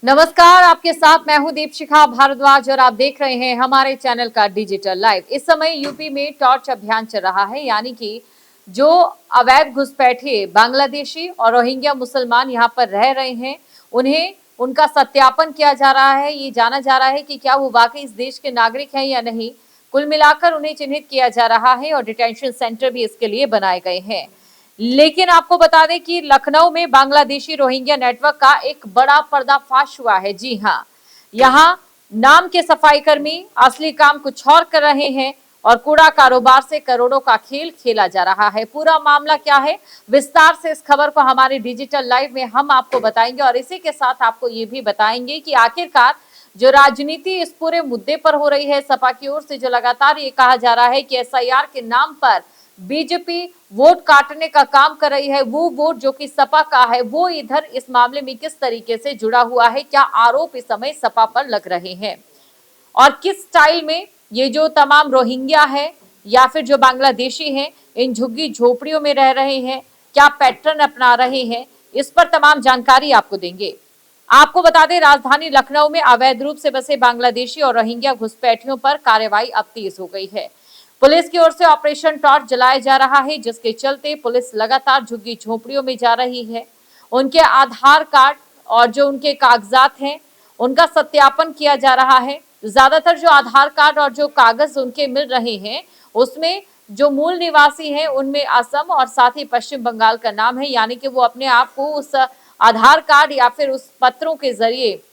नमस्कार, आपके साथ मैं हूं दीपशिखा भारद्वाज और आप देख रहे हैं हमारे चैनल का डिजिटल लाइव। इस समय यूपी में टॉर्च अभियान चल रहा है, यानी कि जो अवैध घुसपैठिए बांग्लादेशी और रोहिंग्या मुसलमान यहां पर रह रहे हैं, उन्हें उनका सत्यापन किया जा रहा है। ये जाना जा रहा है कि क्या वो वाकई इस देश के नागरिक हैं या नहीं। कुल मिलाकर उन्हें चिन्हित किया जा रहा है और डिटेंशन सेंटर भी इसके लिए बनाए गए हैं। लेकिन आपको बता दें कि लखनऊ में बांग्लादेशी रोहिंग्या नेटवर्क का एक बड़ा पर्दाफाश हुआ है। जी हाँ, यहाँ नाम के सफाई कर्मी असली काम कुछ और कर रहे हैं और कूड़ा कारोबार से करोड़ों का खेल खेला जा रहा है। पूरा मामला क्या है, विस्तार से इस खबर को हमारे डिजिटल लाइव में हम आपको बताएंगे और इसी के साथ आपको ये भी बताएंगे कि आखिरकार जो राजनीति इस पूरे मुद्दे पर हो रही है, सपा की ओर से जो लगातार ये कहा जा रहा है कि एसआईआर के नाम पर बीजेपी वोट काटने का काम कर रही है, वो वोट जो कि सपा का है वो इधर इस मामले में किस तरीके से जुड़ा हुआ है, क्या आरोप इस समय सपा पर लग रहे हैं और किस स्टाइल में ये जो तमाम रोहिंग्या है या फिर जो बांग्लादेशी हैं इन झुग्गी झोपड़ियों में रह रहे हैं, क्या पैटर्न अपना रहे हैं, इस पर तमाम जानकारी आपको देंगे। आपको बता दें, राजधानी लखनऊ में अवैध रूप से बसे बांग्लादेशी और रोहिंग्या घुसपैठियों पर कार्रवाई अब तेज हो गई है। पुलिस की ओर से ऑपरेशन टॉर्च चलाया जा रहा है, जिसके चलते पुलिस लगातार झुग्गी झोपड़ियों में जा रही है। उनके आधार कार्ड और जो उनके कागजात हैं उनका सत्यापन किया जा रहा है। ज्यादातर जो आधार कार्ड और जो कागज उनके मिल रहे हैं उसमें जो मूल निवासी हैं उनमें असम और साथ ही पश्चिम बंगाल का नाम है, यानी कि वो अपने आप को उस आधार कार्ड या फिर उस पत्रों के जरिए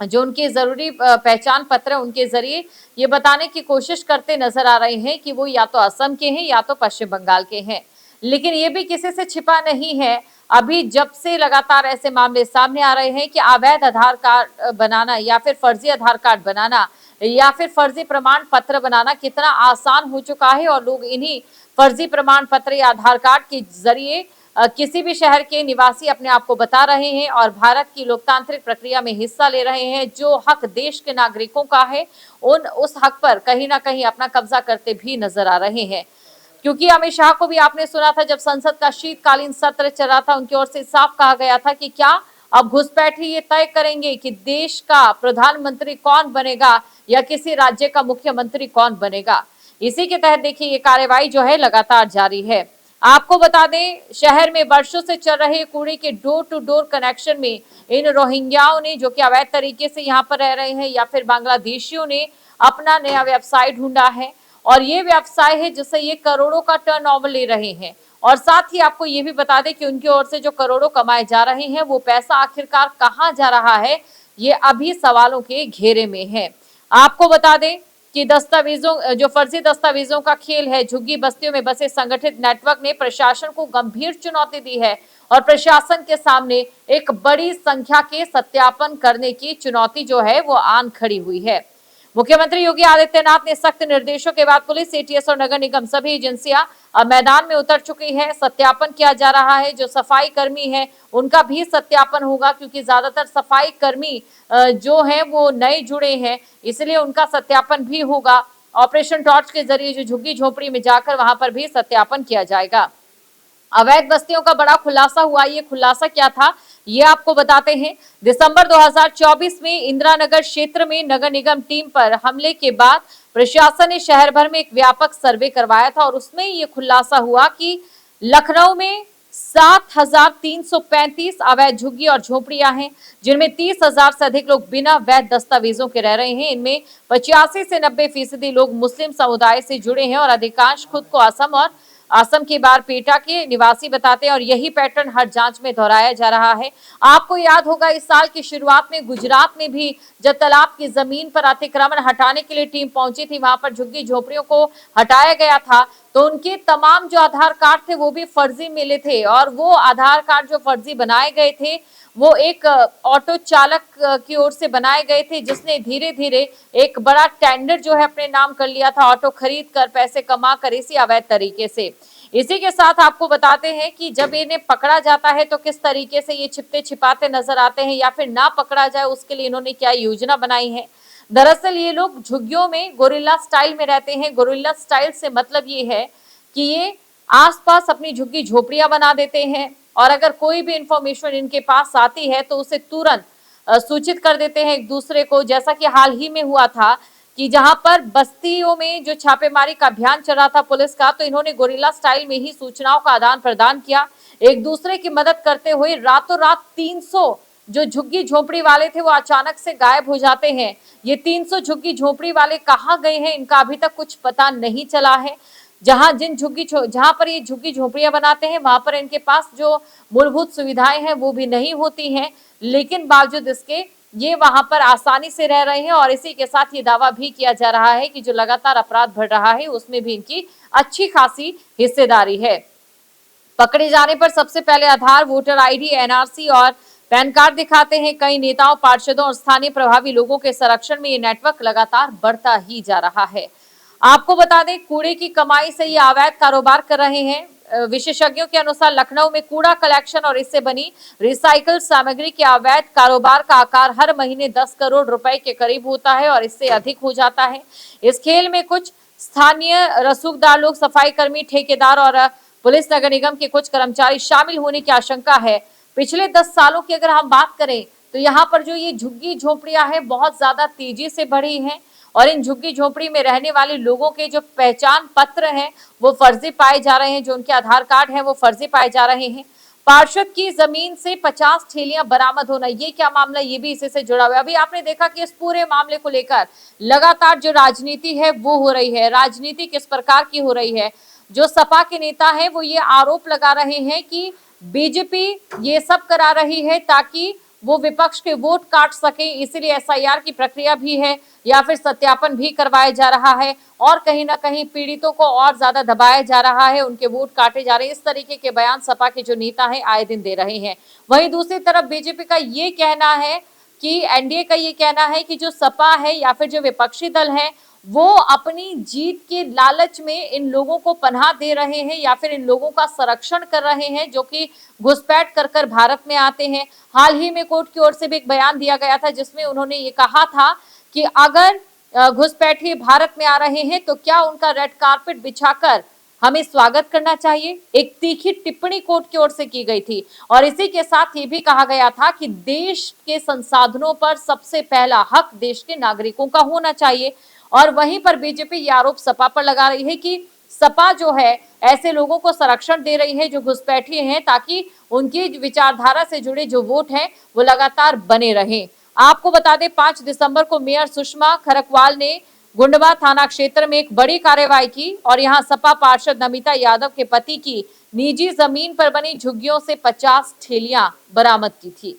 जो उनके जरूरी पहचान पत्र है उनके जरिए ये बताने की कोशिश करते नजर आ रहे हैं कि वो या तो असम के हैं या तो पश्चिम बंगाल के हैं। लेकिन ये भी किसी से छिपा नहीं है, अभी जब से लगातार ऐसे मामले सामने आ रहे हैं कि अवैध आधार कार्ड बनाना या फिर फर्जी आधार कार्ड बनाना या फिर फर्जी प्रमाण पत्र बनाना कितना आसान हो चुका है और लोग इन्हीं फर्जी प्रमाण पत्र या आधार कार्ड के जरिए किसी भी शहर के निवासी अपने आप को बता रहे हैं और भारत की लोकतांत्रिक प्रक्रिया में हिस्सा ले रहे हैं। जो हक देश के नागरिकों का है उस हक पर कहीं ना कहीं अपना कब्जा करते भी नजर आ रहे हैं। क्योंकि अमित शाह को भी आपने सुना था जब संसद का शीतकालीन सत्र चल रहा था, उनकी ओर से साफ कहा गया था कि क्या अब घुसपैठी ये तय करेंगे कि देश का प्रधानमंत्री कौन बनेगा या किसी राज्य का मुख्यमंत्री कौन बनेगा। इसी के तहत देखिए ये कार्यवाही जो है लगातार जारी है। आपको बता दें, शहर में वर्षों से चल रहे कूड़े के डोर टू डोर कनेक्शन में इन रोहिंग्याओं ने जो कि अवैध तरीके से यहाँ पर रह रहे हैं या फिर बांग्लादेशियों ने अपना नया व्यवसाय ढूंढा है और ये व्यवसाय है जिससे ये करोड़ों का टर्नओवर ले रहे हैं। और साथ ही आपको ये भी बता दें कि उनकी ओर से जो करोड़ों कमाए जा रहे हैं वो पैसा आखिरकार कहाँ जा रहा है, ये अभी सवालों के घेरे में है। आपको बता दें कि दस्तावेजों जो फर्जी दस्तावेजों का खेल है, झुग्गी बस्तियों में बसे संगठित नेटवर्क ने प्रशासन को गंभीर चुनौती दी है और प्रशासन के सामने एक बड़ी संख्या के सत्यापन करने की चुनौती जो है वो आन खड़ी हुई है। मुख्यमंत्री योगी आदित्यनाथ ने सख्त निर्देशों के बाद पुलिस, एटीएस और नगर निगम सभी एजेंसियां अब मैदान में उतर चुकी है। सत्यापन किया जा रहा है, जो सफाई कर्मी है उनका भी सत्यापन होगा क्योंकि ज्यादातर सफाई कर्मी जो हैं वो नए जुड़े हैं, इसलिए उनका सत्यापन भी होगा। ऑपरेशन टॉर्च के जरिए जो झुग्गी झोपड़ी में जाकर वहां पर भी सत्यापन किया जाएगा। अवैध बस्तियों का बड़ा खुलासा हुआ, ये खुलासा क्या था ये आपको बताते हैं। दिसंबर 2024 में इंदिरा नगर क्षेत्र में नगर निगम टीम पर हमले के बाद प्रशासन ने शहर भर में एक व्यापक सर्वे करवाया था और उसमें ये खुलासा हुआ कि लखनऊ में 7,335 अवैध झुग्गी और झोपड़ियां हैं, जिनमें 30,000 से अधिक लोग बिना वैध दस्तावेजों के रह रहे हैं। इनमें 85 से 90% लोग मुस्लिम समुदाय से जुड़े हैं और अधिकांश खुद को असम के बारपेटा के निवासी बताते हैं और यही पैटर्न हर जांच में दोहराया जा रहा है। आपको याद होगा इस साल की शुरुआत में गुजरात में भी जब तालाब की जमीन पर अतिक्रमण हटाने के लिए टीम पहुंची थी, वहां पर झुग्गी झोपड़ियों को हटाया गया था तो उनके तमाम जो आधार कार्ड थे वो भी फर्जी मिले थे और वो आधार कार्ड जो फर्जी बनाए गए थे वो एक ऑटो चालक की ओर से बनाए गए थे, जिसने धीरे धीरे एक बड़ा टेंडर जो है अपने नाम कर लिया था, ऑटो खरीद कर पैसे कमा कर इसी अवैध तरीके से। इसी के साथ आपको बताते हैं कि जब इन्हें पकड़ा जाता है तो किस तरीके से ये छिपते छिपाते नजर आते हैं या फिर ना पकड़ा जाए उसके लिए इन्होंने क्या योजना बनाई है। दरअसल ये लोग झुग्गियों में गोरिल्ला स्टाइल में रहते हैं। गोरिल्ला स्टाइल से मतलब ये है कि ये आसपास अपनी झुग्गी झोपड़ियां बना देते हैं और अगर कोई भी इंफॉर्मेशन इनके पास आती है तो उसे तुरंत सूचित कर देते हैं एक दूसरे को, जैसा कि हाल ही में हुआ था कि जहां पर बस्तियों में जो छापेमारी का अभियान चल रहा था पुलिस का, तो इन्होंने गोरिल्ला स्टाइल में ही सूचनाओं का आदान प्रदान किया, एक दूसरे की मदद करते हुए रातों रात 300 जो झुग्गी झोपड़ी वाले थे वो अचानक से गायब हो जाते हैं। ये 300 झुग्गी झोपड़ी वाले कहाँ गए हैं इनका अभी तक कुछ पता नहीं चला है। जहां पर ये झुग्गी झोपड़ियां बनाते हैं वहां पर इनके पास जो मूलभूत सुविधाएं हैं वो भी नहीं होती हैं, लेकिन बावजूद इसके ये वहां पर आसानी से रह रहे हैं। और इसी के साथ ये दावा भी किया जा रहा है कि जो लगातार अपराध बढ़ रहा है उसमें भी इनकी अच्छी खासी हिस्सेदारी है। पकड़े जाने पर सबसे पहले आधार, वोटर आईडी, एनआरसी और पैन कार्ड दिखाते हैं। कई नेताओं, पार्षदों और स्थानीय प्रभावी लोगों के संरक्षण में ये नेटवर्क लगातार बढ़ता ही जा रहा है। आपको बता दें, कूड़े की कमाई से ये अवैध कारोबार कर रहे हैं। विशेषज्ञों के अनुसार लखनऊ में कूड़ा कलेक्शन और इससे बनी रिसाइकल सामग्री के अवैध कारोबार का आकार हर महीने 10 करोड़ रुपए के करीब होता है और इससे अधिक हो जाता है। इस खेल में कुछ स्थानीय रसूखदार लोग, सफाई कर्मी, ठेकेदार और पुलिस, नगर निगम के कुछ कर्मचारी शामिल होने की आशंका है। पिछले 10 सालों की अगर हम बात करें तो यहाँ पर जो ये झुग्गी झोपड़ियां हैं बहुत ज्यादा तेजी से बढ़ी हैं और इन झुग्गी झोपड़ी में रहने वाले लोगों के जो पहचान पत्र हैं वो फर्जी पाए जा रहे हैं, जो उनके आधार कार्ड हैं वो फर्जी पाए जा रहे हैं। पार्षद की जमीन से 50 ठेलियां बरामद होना, ये क्या मामला, ये भी इसी से जुड़ा हुआ है। अभी आपने देखा कि इस पूरे मामले को लेकर लगातार जो राजनीति है वो हो रही है। राजनीति किस प्रकार की हो रही है, जो सपा के नेता हैं वो ये आरोप लगा रहे हैं कि बीजेपी ये सब करा रही है ताकि वो विपक्ष के वोट काट सके, इसीलिए एसआईआर की प्रक्रिया भी है या फिर सत्यापन भी करवाया जा रहा है और कहीं ना कहीं पीड़ितों को और ज्यादा दबाया जा रहा है, उनके वोट काटे जा रहे हैं। इस तरीके के बयान सपा के जो नेता हैं आए दिन दे रहे हैं। वहीं दूसरी तरफ बीजेपी का ये कहना है कि एनडीए का ये कहना है कि जो सपा है या फिर जो विपक्षी दल है वो अपनी जीत के लालच में इन लोगों को पनाह दे रहे हैं या फिर इन लोगों का संरक्षण कर रहे हैं जो कि घुसपैठ कर भारत में आते हैं। हाल ही में कोर्ट की ओर से भी एक बयान दिया गया था जिसमें उन्होंने ये कहा था कि अगर घुसपैठी भारत में आ रहे हैं तो क्या उनका रेड कारपेट बिछाकर हमें स्वागत करना चाहिए। एक तीखी टिप्पणी कोर्ट की ओर से की गई थी और इसी के साथ ये भी कहा गया था कि देश के संसाधनों पर सबसे पहला हक देश के नागरिकों का होना चाहिए। और वहीं पर बीजेपी ये आरोप सपा पर लगा रही है कि सपा जो है ऐसे लोगों को संरक्षण दे रही है जो घुसपैठी हैं ताकि उनकी विचारधारा से जुड़े जो वोट हैं वो लगातार बने रहें। आपको बता दें 5 दिसंबर को मेयर सुषमा खरकवाल ने गुंडवा थाना क्षेत्र में एक बड़ी कार्रवाई की और यहां सपा पार्षद नमिता यादव के पति की निजी जमीन पर बनी झुग्गियों से 50 ठेलियां बरामद की थी।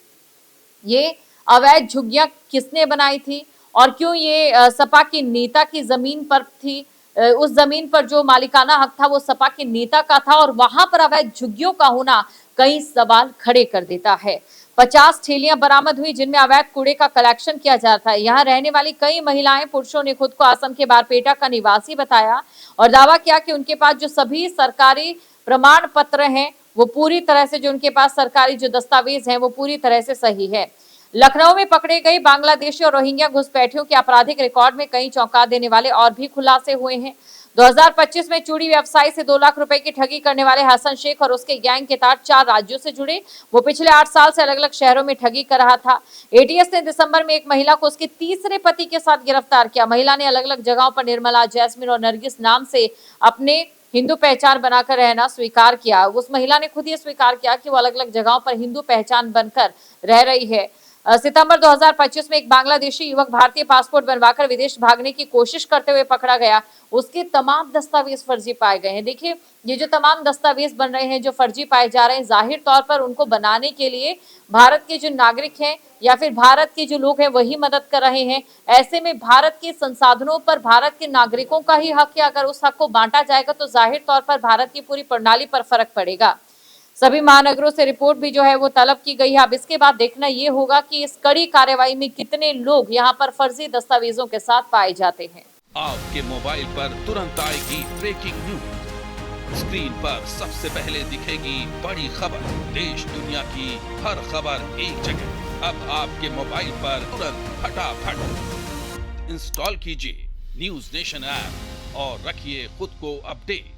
ये अवैध झुग्गियां किसने बनाई थी और क्यों ये सपा की नेता की जमीन पर थी, उस जमीन पर जो मालिकाना हक था वो सपा के नेता का था और वहां पर अवैध झुग्गियों का होना कई सवाल खड़े कर देता है। 50 ठेलियां बरामद हुई जिनमें अवैध कूड़े का कलेक्शन किया जाता है। यहाँ रहने वाली कई महिलाएं, पुरुषों ने खुद को असम के बारपेटा का निवासी बताया और दावा किया कि उनके पास जो सभी सरकारी प्रमाण पत्र हैं वो पूरी तरह से, जो उनके पास सरकारी जो दस्तावेज हैं वो पूरी तरह से सही है। लखनऊ में पकड़े गए बांग्लादेशी और रोहिंग्या घुसपैठियों के आपराधिक रिकॉर्ड में कई चौंका देने वाले और भी खुलासे हुए हैं। 2025 में चूड़ी व्यवसायी से 2 लाख रुपए की ठगी करने वाले हसन शेख और उसके गैंग के तार 4 राज्यों से जुड़े। वो पिछले 8 साल से अलग अलग शहरों में ठगी कर रहा था। एटीएस ने दिसंबर में एक महिला को उसके तीसरे पति के साथ गिरफ्तार किया। महिला ने अलग अलग जगहों पर निर्मला, जैस्मिन और नरगिस नाम से अपने हिंदू पहचान बनाकर रहना स्वीकार किया। उस महिला ने खुद ये स्वीकार किया कि वो अलग अलग जगहों पर हिंदू पहचान बनकर रह रही है। सितंबर 2025 में एक बांग्लादेशी युवक भारतीय पासपोर्ट बनवाकर विदेश भागने की कोशिश करते हुए पकड़ा गया। उसके तमाम दस्तावेज फर्जी पाए गए हैं। देखिए, ये जो तमाम दस्तावेज बन रहे हैं जो फर्जी पाए जा रहे हैं, जाहिर तौर पर उनको बनाने के लिए भारत के जो नागरिक हैं या फिर भारत के जो लोग हैं वही मदद कर रहे हैं। ऐसे में भारत के संसाधनों पर भारत के नागरिकों का ही हक है। अगर उस हक को बांटा जाएगा तो जाहिर तौर पर भारत की पूरी प्रणाली पर फर्क पड़ेगा। सभी महानगरों से रिपोर्ट भी जो है वो तलब की गई है। अब इसके बाद देखना ये होगा कि इस कड़ी कार्रवाई में कितने लोग यहाँ पर फर्जी दस्तावेजों के साथ पाए जाते हैं। आपके मोबाइल पर तुरंत आएगी ब्रेकिंग न्यूज। स्क्रीन पर सबसे पहले दिखेगी बड़ी खबर। देश दुनिया की हर खबर एक जगह। अब आपके मोबाइल पर तुरंत फटाफट इंस्टॉल कीजिए न्यूज नेशन ऐप और रखिए खुद को अपडेट।